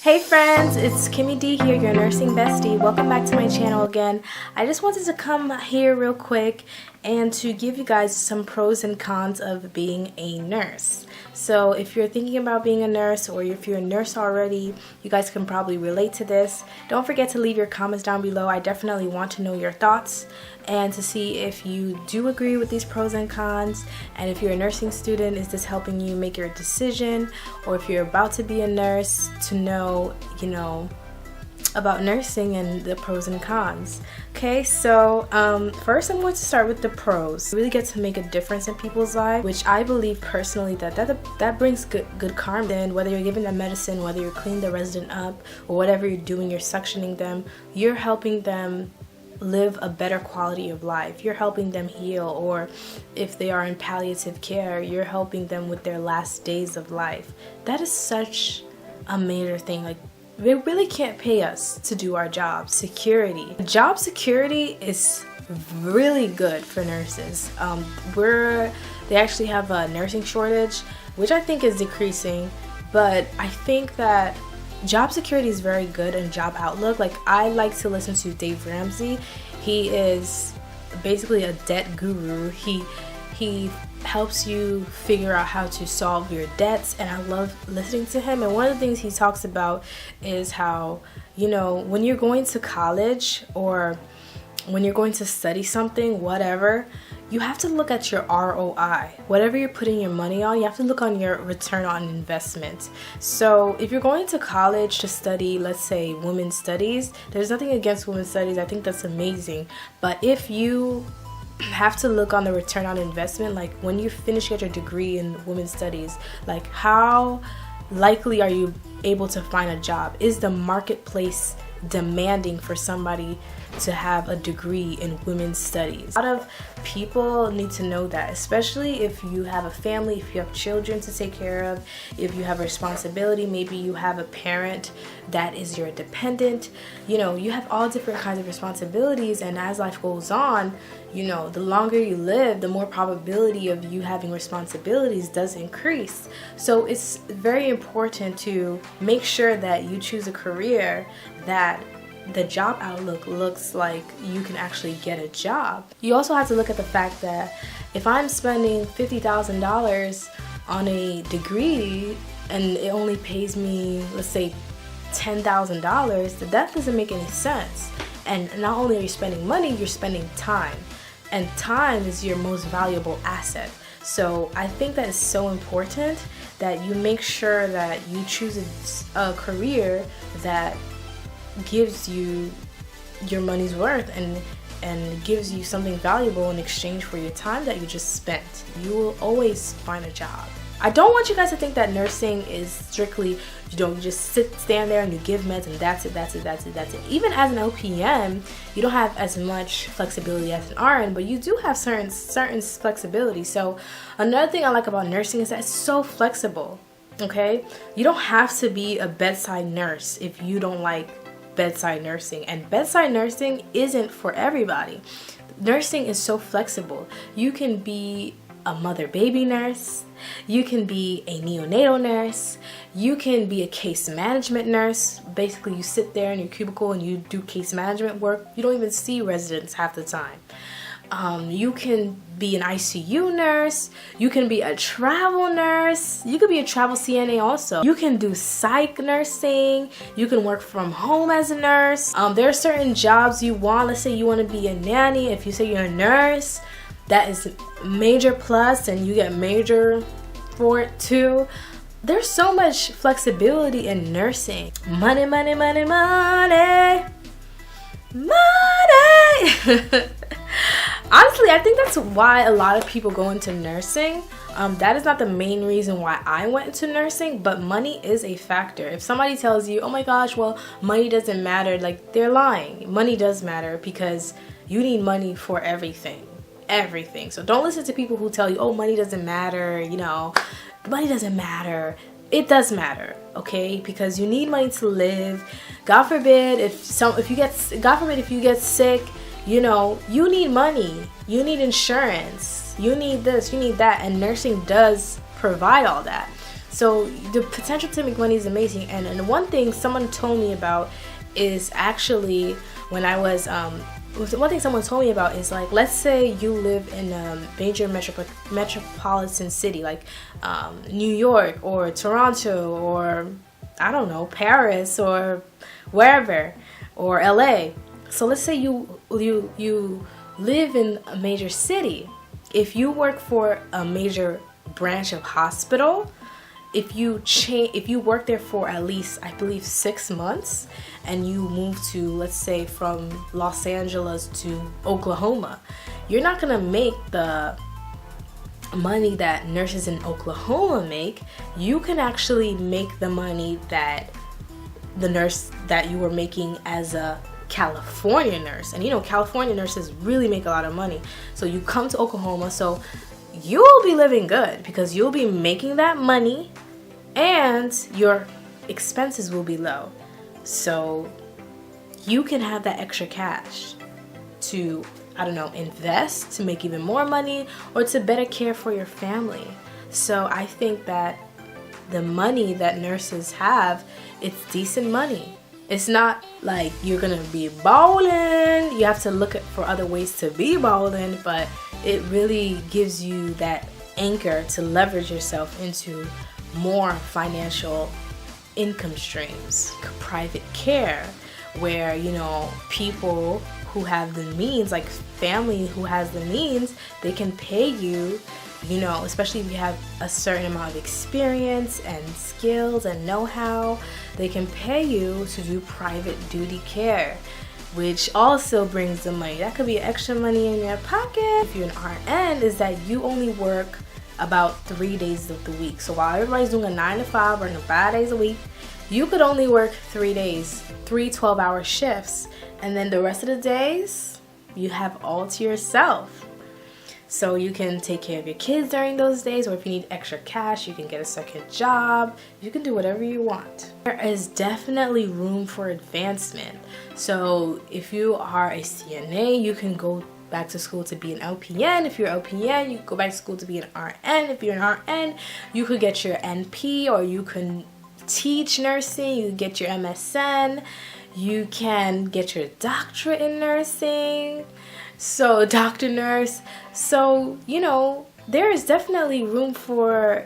Hey friends, it's Kimmy D here, your nursing bestie. Welcome back to my channel again. I just wanted to come here real quick and to give you guys some pros and cons of being a nurse. So if you're thinking about being a nurse, or if you're a nurse already, you guys can probably relate to this. Don't forget to leave your comments down below. I definitely want to know your thoughts and to see if you do agree with these pros and cons, and if you're a nursing student, is this helping you make your decision, or if you're about to be a nurse, to know, about nursing and the pros and cons. Okay, so first I'm going to start with the pros. You really get to make a difference in people's lives, which I believe personally that brings good karma. Then whether you're giving them medicine, whether you're cleaning the resident up, or whatever you're doing, you're suctioning them, you're helping them live a better quality of life. You're helping them heal, or if they are in palliative care, you're helping them with their last days of life. That is such a major thing. Like, they really can't pay us to do our job. Job security is really good for nurses. They actually have a nursing shortage, which I think is decreasing, but I think that job security is very good, and job outlook. Like, I like to listen to Dave Ramsey. He is basically a debt guru. He helps you figure out how to solve your debts, and I love listening to him. And one of the things he talks about is how, when you're going to college, or when you're going to study something, whatever, you have to look at your ROI. Whatever you're putting your money on, you have to look on your return on investment. So if you're going to college to study, let's say, women's studies, there's nothing against women's studies. I think that's amazing. But if you have to look on the return on investment, like when you finish your degree in women's studies, like how likely are you able to find a job? Is the marketplace demanding for somebody to have a degree in women's studies? A lot of people need to know that, especially if you have a family, if you have children to take care of, if you have a responsibility, maybe you have a parent that is your dependent. You have all different kinds of responsibilities, and as life goes on, the longer you live, the more probability of you having responsibilities does increase. So it's very important to make sure that you choose a career that the job outlook looks like you can actually get a job. You also have to look at the fact that if I'm spending $50,000 on a degree and it only pays me, let's say, $10,000, that doesn't make any sense. And not only are you spending money, you're spending time. And time is your most valuable asset. So I think that is so important that you make sure that you choose a career that gives you your money's worth and gives you something valuable in exchange for your time that you just spent. You will always find a job. I don't want you guys to think that nursing is strictly, you just stand there and you give meds and that's it. Even as an LPN, you don't have as much flexibility as an RN, but you do have certain flexibility. So another thing I like about nursing is that it's so flexible. Okay, you don't have to be a bedside nurse if you don't like bedside nursing, and bedside nursing isn't for everybody. Nursing is so flexible. You can be a mother-baby nurse, you can be a neonatal nurse, you can be a case management nurse. Basically, you sit there in your cubicle and you do case management work. You don't even see residents half the time. You can be an ICU nurse, you can be a travel nurse, you could be a travel CNA also. You can do psych nursing, you can work from home as a nurse. There are certain jobs you want. Let's say you want to be a nanny. If you say you're a nurse, that is major plus, and you get major for it too. There's so much flexibility in nursing. Money, money, money, money, money. Honestly, I think that's why a lot of people go into nursing. That is not the main reason why I went into nursing, but money is a factor. If somebody tells you, oh my gosh, well, money doesn't matter, like, they're lying. Money does matter, because you need money for everything. So don't listen to people who tell you, oh, money doesn't matter, money doesn't matter. It does matter, okay? Because you need money to live. God forbid if you get sick, you need money, you need insurance, you need this, you need that, and nursing does provide all that. So the potential to make money is amazing. And one thing someone told me about is actually when I was one thing someone told me about is, like, let's say you live in a major metropolitan city like New York or Toronto or, I don't know, Paris or wherever, or LA. So let's say you live in a major city. If you work for a major branch of hospital, if you work there for at least, I believe, 6 months, and you move to, let's say, from Los Angeles to Oklahoma, you're not gonna make the money that nurses in Oklahoma make. You can actually make the money that the nurse that you were making as a California nurse. And you know, California nurses really make a lot of money. So you come to Oklahoma, so you'll be living good because you'll be making that money and your expenses will be low. So you can have that extra cash to, I don't know, invest to make even more money or to better care for your family. So I think that the money that nurses have, it's decent money. It's not like you're gonna be balling. You have to look for other ways to be balling, but it really gives you that anchor to leverage yourself into more financial income streams. Private care, where, you know, people who have the means, like family who has the means, they can pay you, you know, especially if you have a certain amount of experience and skills and know-how, they can pay you to do private duty care, which also brings the money. That could be extra money in your pocket. If you're an RN, is that you only work about 3 days of the week. So while everybody's doing a 9 to 5 or 5 days a week, you could only work 3 days, 3 12-hour shifts, and then the rest of the days you have all to yourself. So you can take care of your kids during those days, or if you need extra cash, you can get a second job. You can do whatever you want. There is definitely room for advancement. So if you are a CNA, you can go back to school to be an LPN. If you're an LPN, you can go back to school to be an RN. If you're an RN, you could get your NP, or you can teach nursing. You can get your MSN. You can get your doctorate in nursing. So doctor, nurse. So, you know, there is definitely room for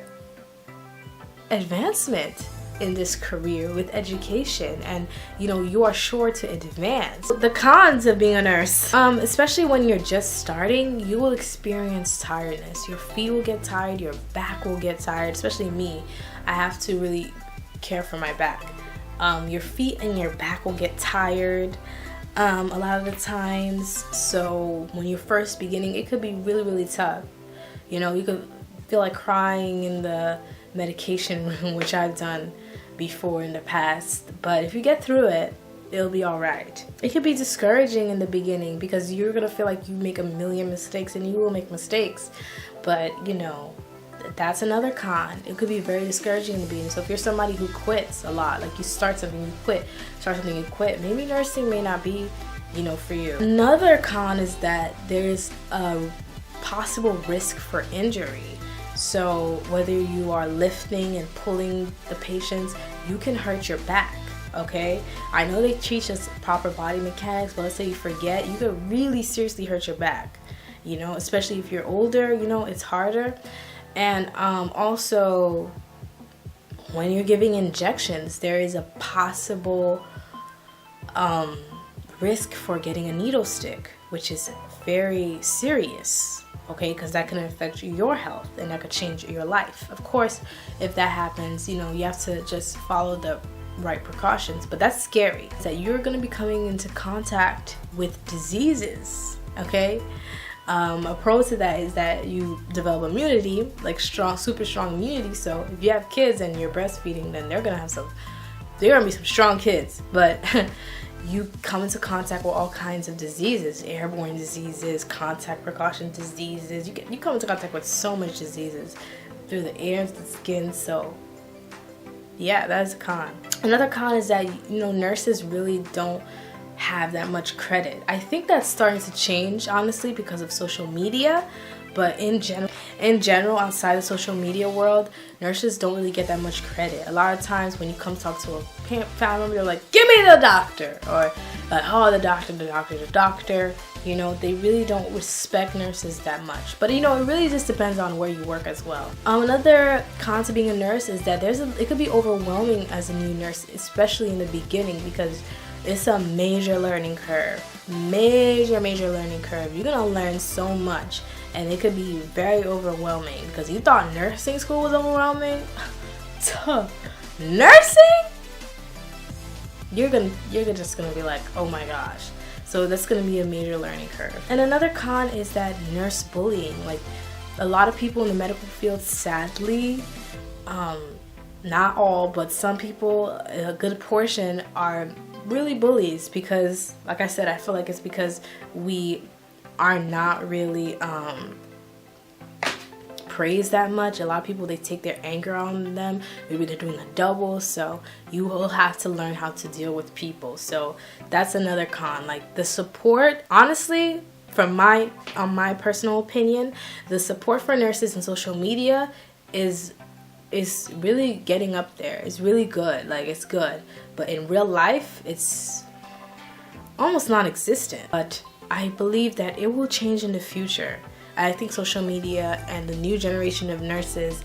advancement in this career with education, and you know, you are sure to advance. The cons of being a nurse, especially when you're just starting, you will experience tiredness. Your feet will get tired, your back will get tired. Especially me, I have to really care for my back. Your feet and your back will get tired a lot of the times. So when you're first beginning, it could be really, really tough. You know, you could feel like crying in the medication room, which I've done before in the past, but if you get through it, it'll be all right. It could be discouraging in the beginning because you're gonna feel like you make a million mistakes, and you will make mistakes, but you know, that's another con. It could be very discouraging in the beginning. So if you're somebody who quits a lot, like you start something, you quit, start something, you quit, maybe nursing may not be, you know, for you. Another con is that there's a possible risk for injury. So whether you are lifting and pulling the patients, you can hurt your back, okay? I know they teach us proper body mechanics, but let's say you forget, you could really seriously hurt your back, you know, especially if you're older, you know, it's harder. And also, when you're giving injections, there is a possible risk for getting a needle stick, which is very serious. Okay, because that can affect your health and that could change your life. Of course, if that happens, you know, you have to just follow the right precautions, but that's scary. That you're going to be coming into contact with diseases, okay? A pro to that is that you develop immunity, like super strong immunity. So if you have kids and you're breastfeeding, then they're gonna be some strong kids. But you come into contact with all kinds of diseases, airborne diseases, contact precaution diseases. You come into contact with so much diseases through the air and the skin. So yeah, that's a con. Another con is that, you know, nurses really don't have that much credit. I think that's starting to change, honestly, because of social media, but in general, in general, outside the social media world, nurses don't really get that much credit. A lot of times when you come talk to a family member, they're like, give me the doctor, or like, oh, the doctor. You know, they really don't respect nurses that much. But you know, it really just depends on where you work as well. Another con to being a nurse is that it could be overwhelming as a new nurse, especially in the beginning, because it's a major learning curve. Major learning curve. You're gonna learn so much, and it could be very overwhelming, because you thought nursing school was overwhelming. Nursing? You're just gonna be like, oh my gosh. So that's going to be a major learning curve. And another con is that nurse bullying. Like, a lot of people in the medical field, sadly, not all, but some people, a good portion, are really bullies because, like I said, I feel like it's because we are not really praised that much. A lot of people, they take their anger on them. Maybe they're doing a double, so you will have to learn how to deal with people. So that's another con. Like, the support, honestly, from my personal opinion, the support for nurses in social media is really getting up there. It's really good. Like, it's good, but in real life, it's almost non-existent. But I believe that it will change in the future. I think social media and the new generation of nurses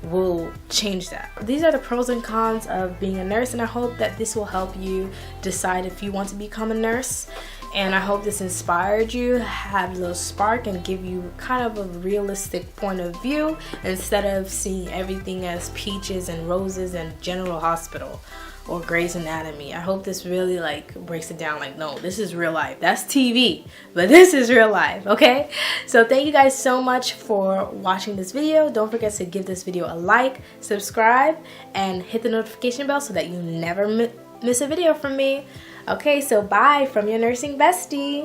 will change that. These are the pros and cons of being a nurse, and I hope that this will help you decide if you want to become a nurse. And I hope this inspired you, have a little spark, and give you kind of a realistic point of view instead of seeing everything as peaches and roses and General Hospital or Grey's Anatomy. I hope this really like breaks it down, like, no, this is real life. That's TV, but this is real life, okay? So thank you guys so much for watching this video. Don't forget to give this video a like, subscribe, and hit the notification bell so that you never miss a video from me. Okay, so bye from your nursing bestie.